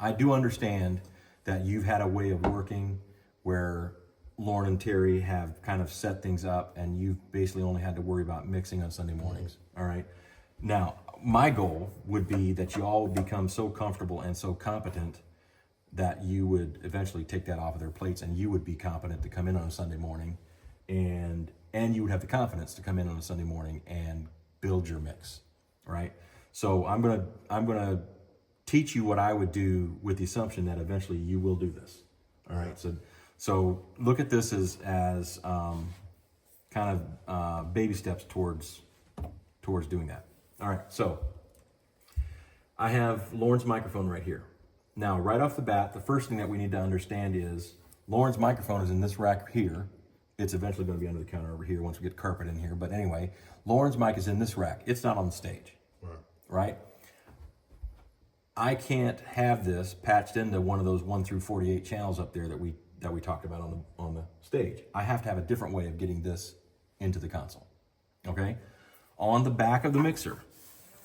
I do understand that you've had a way of working where Lauren and Terry have kind of set things up and you've basically only had to worry about mixing on Sunday mornings, all right? Now, my goal would be that you all would become so comfortable and so competent that you would eventually take that off of their plates and you would be competent to come in on a Sunday morning and you would have the confidence to come in on a Sunday morning and build your mix, right? So I'm gonna teach you what I would do with the assumption that eventually you will do this, all right? So look at this as kind of baby steps towards doing that. All right, so I have Lauren's microphone right here. Now, right off the bat, the first thing that we need to understand is Lauren's microphone is in this rack here. It's eventually going to be under the counter over here once we get carpet in here. But anyway, Lauren's mic is in this rack. It's not on the stage, right? I can't have this patched into one of those 1 through 48 channels up there that we talked about on the stage. I have to have a different way of getting this into the console, okay? On the back of the mixer,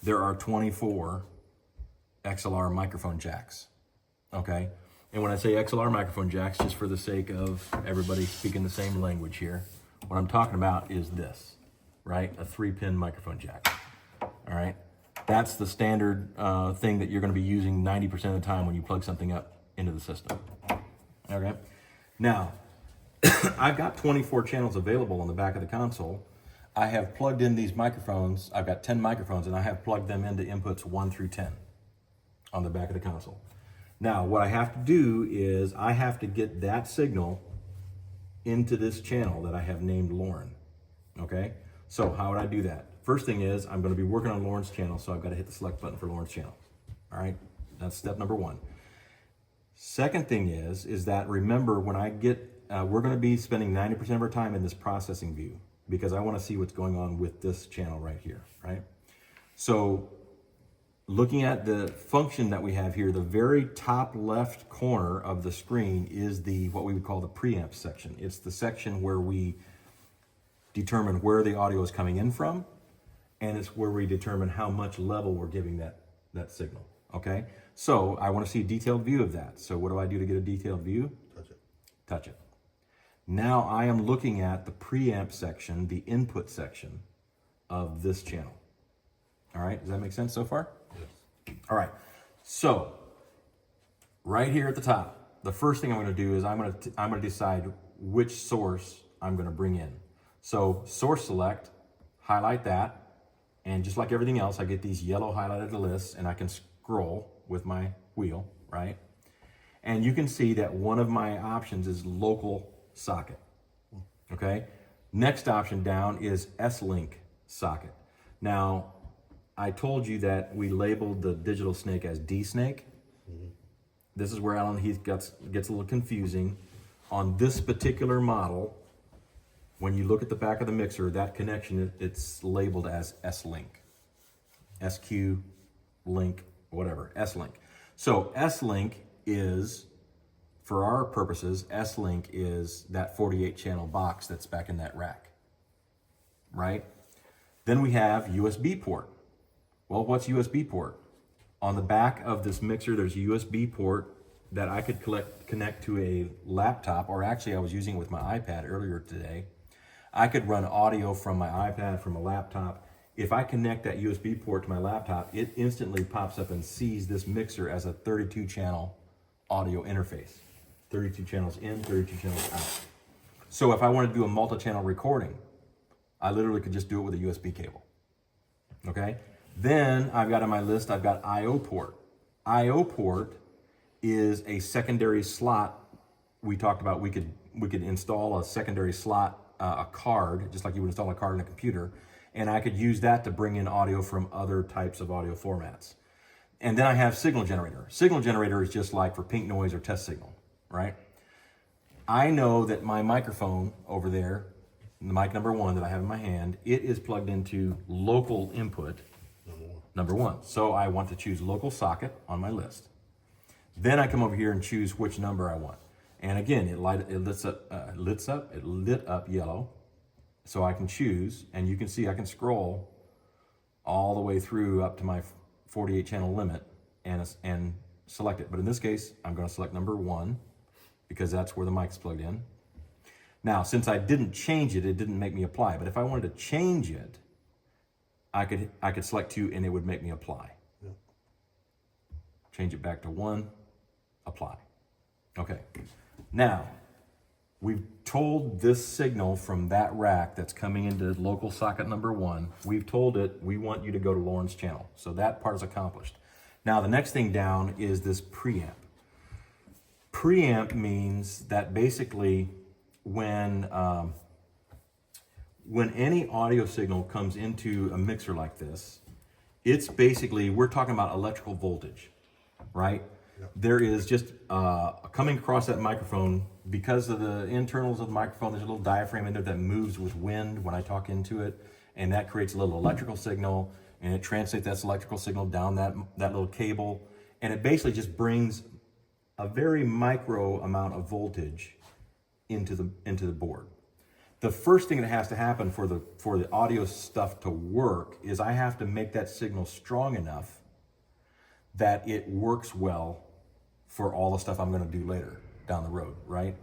there are 24 XLR microphone jacks, okay? And when I say XLR microphone jacks, just for the sake of everybody speaking the same language here, what I'm talking about is this, right? A 3-pin microphone jack, all right? That's the standard thing that you're gonna be using 90% of the time when you plug something up into the system, okay? Now, I've got 24 channels available on the back of the console. I have plugged in these microphones. I've got 10 microphones and I have plugged them into inputs 1 through 10 on the back of the console. Now, what I have to do is I have to get that signal into this channel that I have named Lauren, okay? So how would I do that? First thing is I'm gonna be working on Lauren's channel, so I've gotta hit the select button for Lauren's channel, all right? That's step number 1. Second thing is that remember when I get, we're gonna be spending 90% of our time in this processing view because I wanna see what's going on with this channel right here, right? So looking at the function that we have here, the very top left corner of the screen is what we would call the preamp section. It's the section where we determine where the audio is coming in from, and it's where we determine how much level we're giving that signal, okay? So I want to see a detailed view of that. So what do I do to get a detailed view? Touch it. Touch it. Now I am looking at the preamp section, the input section of this channel. All right, does that make sense so far? Yes. All right, so right here at the top, the first thing I'm gonna do is I'm gonna decide which source I'm gonna bring in. So source select, highlight that, and just like everything else, I get these yellow highlighted lists and I can scroll with my wheel, right? And you can see that one of my options is local socket, okay? Next option down is S-Link socket. Now, I told you that we labeled the digital snake as D-Snake. This is where Alan Heath gets a little confusing. On this particular model, when you look at the back of the mixer, that connection, it's labeled as S-Link. SQ, link, whatever, S-Link. So S-Link is, for our purposes, S-Link is that 48 channel box that's back in that rack, right? Then we have USB port. Well, what's USB port? On the back of this mixer, there's a USB port that I could connect to a laptop, or actually I was using it with my iPad earlier today. I could run audio from my iPad, from a laptop. If I connect that USB port to my laptop, it instantly pops up and sees this mixer as a 32 channel audio interface. 32 channels in, 32 channels out. So if I want to do a multi-channel recording, I literally could just do it with a USB cable, okay? Then I've got on my list, I've got I/O port. I/O port is a secondary slot. We talked about we could install a secondary slot, a card, just like you would install a card in a computer, and I could use that to bring in audio from other types of audio formats. And then I have signal generator. Signal generator is just like for pink noise or test signal, right? I know that my microphone over there, the mic number 1 that I have in my hand, it is plugged into local input number 1. So I want to choose local socket on my list. Then I come over here and choose which number I want. And again, it lit up yellow. So I can choose, and you can see I can scroll all the way through up to my 48 channel limit and select it. But in this case, I'm going to select number 1 because that's where the mic's plugged in. Now, since I didn't change it, it didn't make me apply. But if I wanted to change it, I could select 2 and it would make me apply. Yeah. Change it back to 1, apply. Okay. Now, we've told this signal from that rack that's coming into local socket number 1, we've told it we want you to go to Lauren's channel. So that part is accomplished. Now the next thing down is this preamp. Preamp means that basically when any audio signal comes into a mixer like this, it's basically, we're talking about electrical voltage, right? Yep. There is just coming across that microphone, because of the internals of the microphone, there's a little diaphragm in there that moves with wind when I talk into it, and that creates a little electrical signal, and it translates that electrical signal down that little cable, and it basically just brings a very micro amount of voltage into the board. The first thing that has to happen for the audio stuff to work is I have to make that signal strong enough that it works well for all the stuff I'm going to do later down the road, right?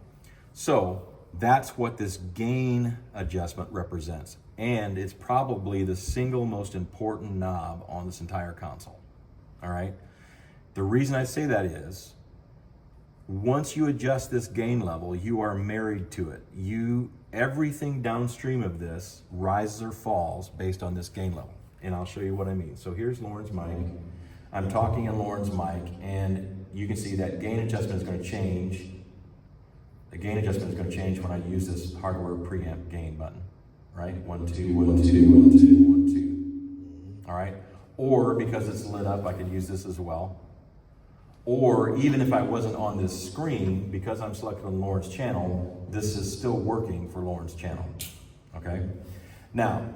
So that's what this gain adjustment represents. And it's probably the single most important knob on this entire console, all right? The reason I say that is, once you adjust this gain level, you are married to it. Everything downstream of this rises or falls based on this gain level. And I'll show you what I mean. So here's Lauren's mic. I'm talking in Lauren's mic, and you can see that gain adjustment is going to change. The gain adjustment is going to change when I use this hardware preamp gain button, right? 1, 2, 1, 2, 1, 2, 1, 2. All right? Or because it's lit up, I could use this as well. Or even if I wasn't on this screen, because I'm selected on Lauren's channel, this is still working for Lauren's channel, okay? Now,